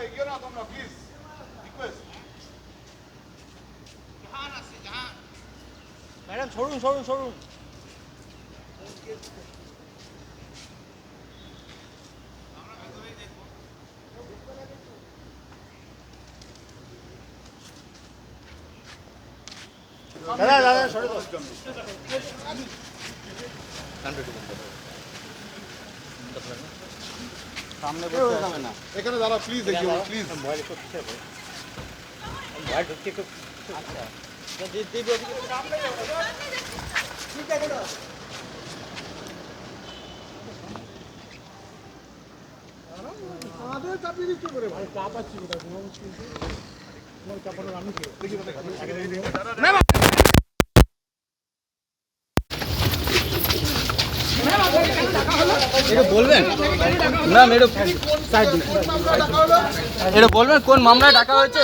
এগিয়ে না তোমরা প্লিজ, রিকোয়েস্ট। ম্যাডাম সরুন সরুন সরুন। দাদা দাদা সরে দাও। সামনে বসে যাবে না। এখানে দাঁড়া প্লিজ, এগিয়ে প্লিজ। ভয় করতে হবে। ভয় ঢুকতে একটু আচ্ছা দিদি ওদিকে সামনে যাবো। ঠিক আছে না। আমাদের চাপিয়ে দিচ্ছ করে ভাই, চাপ আছে কোথায় কোনো মুশকিল নেই। তোমার চাপানোর আমি কে দেখি না এটা বলবেন না ম্যাডাম এটা বলবেন কোন মামলায় ডাকা হয়েছে?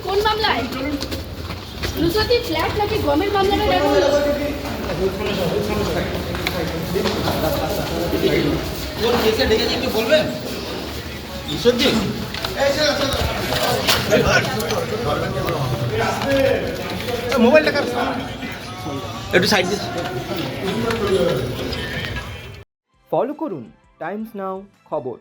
কোন মামলায়? নুসরাতি ফ্ল্যাট নাকি গমের মামলায় ডাকা হলো? কোন কেসে ডেকেছে একটু বলবেন? সত্যি মোবাইলটা কার একটু সাইড দিন। ফলো করুন টাইমস নাও খবর।